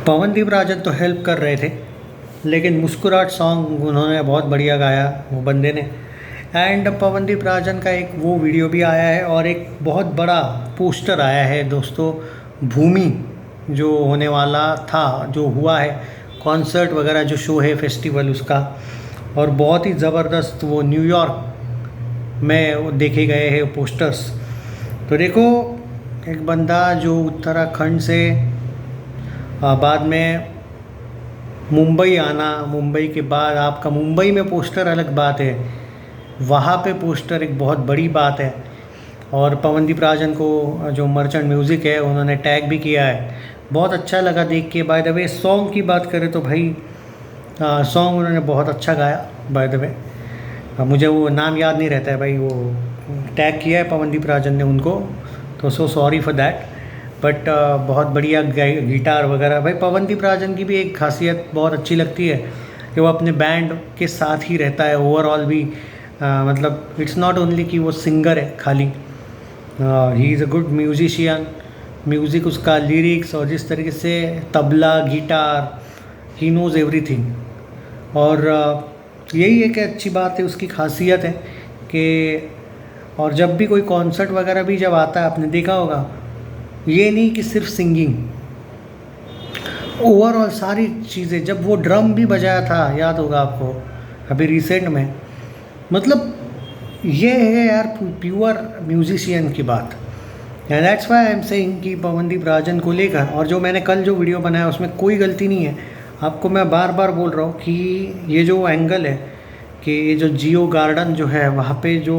पवनदीप राजन तो हेल्प कर रहे थे, लेकिन मुस्कुराहट सॉन्ग उन्होंने बहुत बढ़िया गाया वो बंदे ने। एंड पवनदीप राजन का एक वो वीडियो भी आया है और एक बहुत बड़ा पोस्टर आया है दोस्तों, भूमि जो होने वाला था, जो हुआ है, कॉन्सर्ट वगैरह जो शो है फेस्टिवल उसका, और बहुत ही ज़बरदस्त वो न्यूयॉर्क में वो देखे गए हैं पोस्टर्स। तो देखो, एक बंदा जो उत्तराखंड से बाद में मुंबई आना, मुंबई के बाद आपका मुंबई में पोस्टर अलग बात है, वहाँ पे पोस्टर एक बहुत बड़ी बात है। और पवनदीप राजन को जो मर्चेंट म्यूज़िक है उन्होंने टैग भी किया है, बहुत अच्छा लगा देख के। बाय द वे सॉन्ग की बात करें तो भाई सॉन्ग उन्होंने बहुत अच्छा गाया। बाय द वे मुझे वो नाम याद नहीं रहता है भाई, वो टैग किया है पवनदीप राजन ने उनको, तो so sorry for that. But बहुत बढ़िया गिटार वगैरह। भाई पवनदीप राजन की भी एक खासियत बहुत अच्छी लगती है कि वो अपने बैंड के साथ ही रहता है ओवरऑल भी। मतलब इट्स नॉट ओनली कि वो सिंगर है खाली, he is a good musician. Music उसका, लिरिक्स और जिस तरीके से tabla, guitar, he knows everything. और यही एक अच्छी बात है, उसकी खासियत है कि और जब भी कोई कॉन्सर्ट वगैरह भी जब आता है, आपने देखा होगा, ये नहीं कि सिर्फ सिंगिंग, ओवरऑल सारी चीज़ें। जब वो ड्रम भी बजाया था, याद होगा आपको अभी रिसेंट में, मतलब ये है यार प्योर म्यूजिशियन की बात। And that's why I am saying कि पवनदीप राजन को लेकर, और जो मैंने कल जो वीडियो बनाया उसमें कोई गलती नहीं है। आपको मैं बार बार बोल रहा हूँ कि ये जो एंगल है कि ये जो जियो गार्डन जो है वहाँ पे जो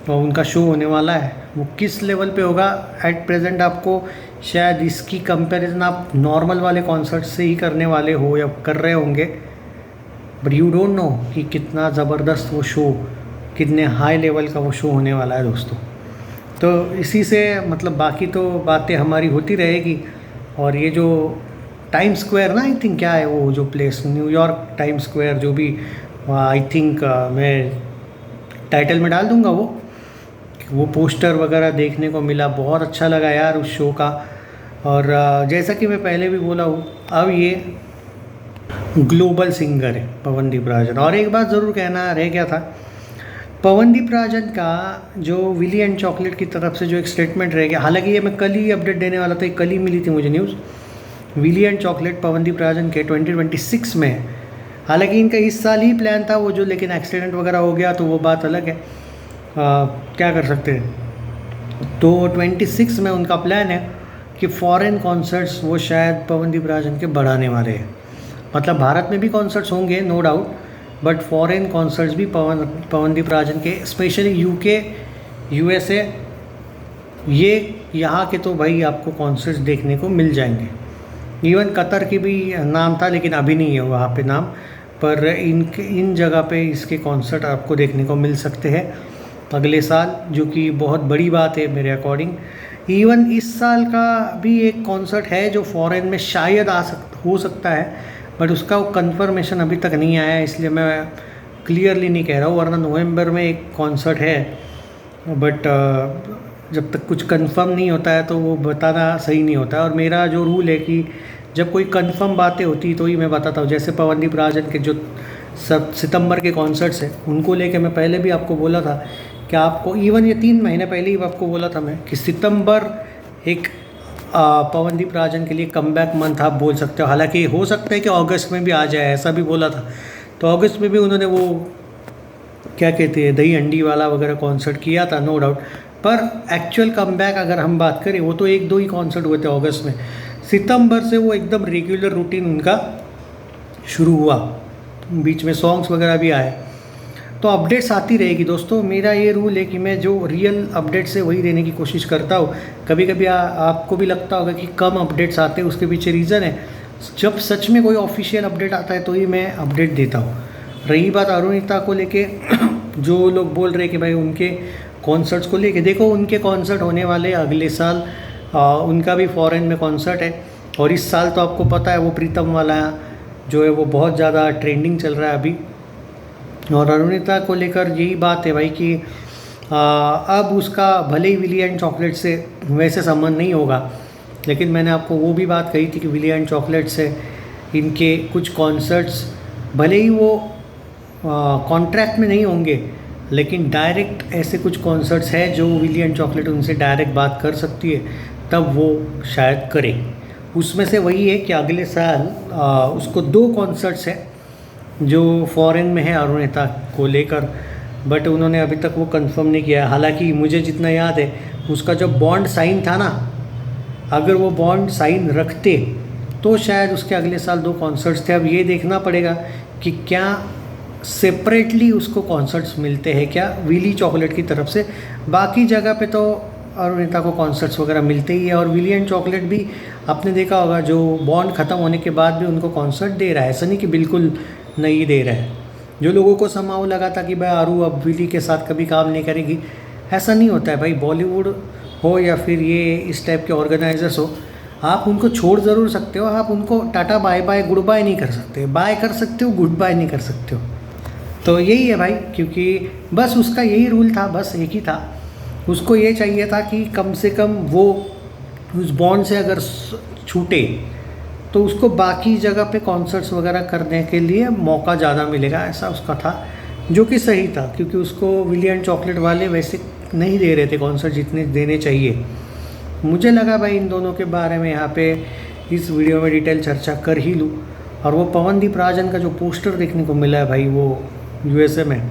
उनका शो होने वाला है वो किस लेवल पे होगा एट प्रेजेंट, आपको शायद इसकी कंपैरिजन आप नॉर्मल वाले कॉन्सर्ट से ही करने वाले हो या कर रहे होंगे। बट यू डोंट नो कि कितना ज़बरदस्त वो शो, कितने हाई लेवल का वो शो होने वाला है दोस्तों। तो इसी से मतलब बाकी तो बातें हमारी होती रहेगी। और ये जो टाइम स्क्वायर ना, आई थिंक क्या है वो जो प्लेस, न्यूयॉर्क टाइम स्क्वायर, जो भी आई थिंक मैं टाइटल में डाल दूंगा वो पोस्टर वगैरह देखने को मिला, बहुत अच्छा लगा यार उस शो का। और जैसा कि मैं पहले भी बोला हूँ, अब ये ग्लोबल सिंगर है पवनदीप राजन। और एक बात ज़रूर कहना रह गया था, पवनदीप राजन का जो विली एंड चॉकलेट की तरफ से जो एक स्टेटमेंट रह गया, हालांकि ये मैं कल ही अपडेट देने वाला था, ये कल ही मिली थी मुझे news, Willy and chocolate Pawandeep Rajan के 2026 में है। हालांकि इनका इस साल ही प्लान था वो, जो लेकिन एक्सीडेंट वगैरह हो गया तो वो बात अलग है, क्या कर सकते हैं। तो 26 में उनका प्लान है कि फॉरेन कॉन्सर्ट्स वो शायद पवनदीप राजन के बढ़ाने वाले हैं। मतलब भारत में भी कॉन्सर्ट्स होंगे no doubt, but foreign concerts भी पवनदीप राजन के, स्पेशली यूके, यूएसए, ये यहाँ के तो भाई आपको कॉन्सर्ट्स देखने को मिल जाएंगे। इवन कतर की भी नाम था, लेकिन अभी नहीं है वहाँ पे नाम, पर इन जगह पे इसके कॉन्सर्ट आपको देखने को मिल सकते हैं अगले साल, जो कि बहुत बड़ी बात है मेरे अकॉर्डिंग। इवन इस साल का भी एक कॉन्सर्ट है जो फॉरेन में शायद हो सकता है, बट उसका वो कन्फर्मेशन अभी तक नहीं आया है, इसलिए मैं क्लियरली नहीं कह रहा हूँ। वरना नवंबर में एक कॉन्सर्ट है, बट जब तक कुछ कंफर्म नहीं होता है तो वो बताना सही नहीं होता। और मेरा जो रूल है कि जब कोई कंफर्म बातें होती तो ही मैं बताता हूँ। जैसे पवनदीप राजन के जो सितंबर के कॉन्सर्ट्स हैं, उनको लेके मैं पहले भी आपको बोला था कि आपको, इवन ये 3 महीने पहले ही आपको बोला था मैं कि सितंबर एक पवनदीप राजन के लिए कमबैक मंथ आप बोल सकते हो। हालांकि हो सकता है कि अगस्त में भी आ जाए, ऐसा भी बोला था। तो अगस्त में भी उन्होंने वो क्या कहते हैं दही हंडी वाला वगैरह कॉन्सर्ट किया था, नो डाउट। पर एक्चुअल कमबैक अगर हम बात करें, वो तो 1-2 ही कॉन्सर्ट हुए थे अगस्त में। सितंबर से वो एकदम रेगुलर रूटीन उनका शुरू हुआ, बीच में सॉन्ग्स वगैरह भी आए। तो अपडेट्स आती रहेगी दोस्तों। मेरा ये रूल है कि मैं जो रियल अपडेट्स है वही देने की कोशिश करता हूँ। कभी कभी आपको भी लगता होगा कि कम अपडेट्स आते हैं, उसके पीछे रीज़न है। जब सच में कोई ऑफिशियल अपडेट आता है तो ही मैं अपडेट देता हूँ। रही बात अरुणिता को लेके जो लोग बोल रहे हैं कि भाई उनके कॉन्सर्ट्स को लेके, देखो उनके कॉन्सर्ट होने वाले अगले साल, उनका भी फॉरेन में कॉन्सर्ट है। और इस साल तो आपको पता है वो प्रीतम वाला जो है वो बहुत ज़्यादा ट्रेंडिंग चल रहा है अभी। और अरुणिता को लेकर यही बात है भाई कि अब उसका भले ही विली एंड चॉकलेट से वैसे संबंध नहीं होगा, लेकिन मैंने आपको वो भी बात कही थी कि विली एंड चॉकलेट से इनके कुछ कॉन्सर्ट्स भले ही वो कॉन्ट्रैक्ट में नहीं होंगे, लेकिन डायरेक्ट ऐसे कुछ कॉन्सर्ट्स हैं जो विली एंड चॉकलेट उनसे डायरेक्ट बात कर सकती है, तब वो शायद करे। उसमें से वही है कि अगले साल उसको 2 कॉन्सर्ट्स हैं जो फॉरेन में है अरुणिता को लेकर, बट उन्होंने अभी तक वो कंफर्म नहीं किया। हालांकि मुझे जितना याद है उसका जब बॉन्ड साइन था ना, अगर वो बॉन्ड साइन रखते तो शायद उसके अगले साल 2 कॉन्सर्ट्स थे। अब ये देखना पड़ेगा कि क्या सेपरेटली उसको कॉन्सर्ट्स मिलते हैं क्या विली चॉकलेट की तरफ से। बाकी जगह पे तो अरुणिता को कॉन्सर्ट्स वगैरह मिलते ही है, और विली एंड चॉकलेट भी आपने देखा होगा जो बॉन्ड ख़त्म होने के बाद भी उनको कॉन्सर्ट दे रहा है, ऐसा नहीं कि बिल्कुल नहीं दे रहा है। जो लोगों को समाओ लगा था कि भाई आरू अब विली के साथ कभी काम नहीं करेगी, ऐसा नहीं होता है भाई। बॉलीवुड हो या फिर ये इस टाइप के ऑर्गेनाइजर्स हो, आप उनको छोड़ ज़रूर सकते हो, आप उनको टाटा बाय बाय गुड बाय नहीं कर सकते। बाय कर सकते हो, गुड बाय नहीं कर सकते हो। तो यही है भाई, क्योंकि बस उसका यही रूल था, बस एक ही था। उसको ये चाहिए था कि कम से कम वो उस बॉन्ड से अगर छूटे तो उसको बाकी जगह पे कॉन्सर्ट्स वगैरह करने के लिए मौका ज़्यादा मिलेगा, ऐसा उसका था, जो कि सही था। क्योंकि उसको विली एंड चॉकलेट वाले वैसे नहीं दे रहे थे कॉन्सर्ट जितने देने चाहिए। मुझे लगा भाई इन दोनों के बारे में यहाँ पे इस वीडियो में डिटेल चर्चा कर ही लूँ। और वो पवनदीप राजन का जो पोस्टर देखने को मिला है भाई वो यूएसए में,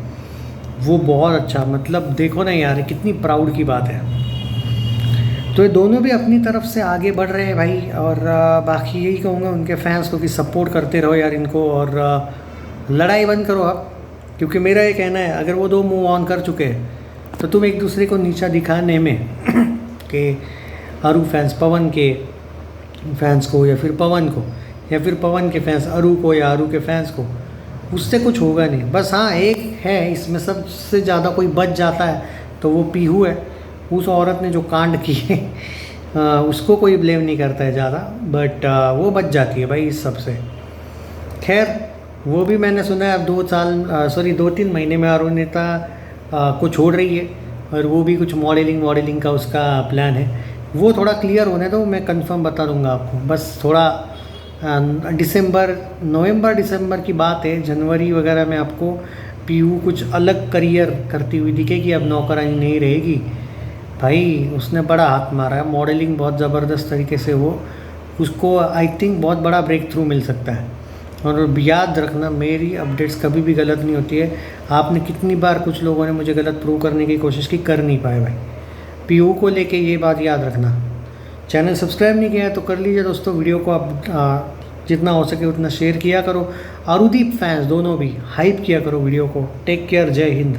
वो बहुत अच्छा, मतलब देखो ना यार कितनी प्राउड की बात है। तो ये दोनों भी अपनी तरफ से आगे बढ़ रहे हैं भाई, और बाकी यही कहूँगा उनके फैंस को कि सपोर्ट करते रहो यार इनको, और लड़ाई बंद करो अब। क्योंकि मेरा ये कहना है अगर वो 2 मूव ऑन कर चुके हैं तो तुम एक दूसरे को नीचा दिखाने में कि अरू फैंस पवन के फैंस को, या फिर पवन को, या फिर पवन के फैंस अरू को, या अरू के फैंस को, उससे कुछ होगा नहीं। बस हाँ एक है इसमें सबसे ज़्यादा कोई बच जाता है तो वो पीहू है। उस औरत ने जो कांड किए उसको कोई ब्लेम नहीं करता है ज़्यादा, बट वो बच जाती है भाई इस सब से। खैर वो भी मैंने सुना है अब 2-3 महीने में अरुणिता को छोड़ रही है, और वो भी कुछ मॉडलिंग का उसका प्लान है। वो थोड़ा क्लियर होने दो, मैं कंफर्म बता दूंगा आपको। बस थोड़ा नवंबर दिसंबर की बात है, जनवरी वगैरह में आपको पीहू कुछ अलग करियर करती हुई दिखेगी। अब नौकरानी नहीं रहेगी भाई, उसने बड़ा हाथ मारा है। मॉडलिंग बहुत ज़बरदस्त तरीके से वो उसको आई थिंक बहुत बड़ा ब्रेक थ्रू मिल सकता है। और याद रखना मेरी अपडेट्स कभी भी गलत नहीं होती है। आपने कितनी बार कुछ लोगों ने मुझे गलत प्रूव करने की कोशिश की, कर नहीं पाए भाई। पीहू को लेके ये बात याद रखना। चैनल सब्सक्राइब नहीं किया है तो कर लीजिए दोस्तों। वीडियो को आप जितना हो सके उतना शेयर किया करो। अरुदीप फैंस दोनों भी हाइप किया करो वीडियो को। टेक केयर, जय हिंद।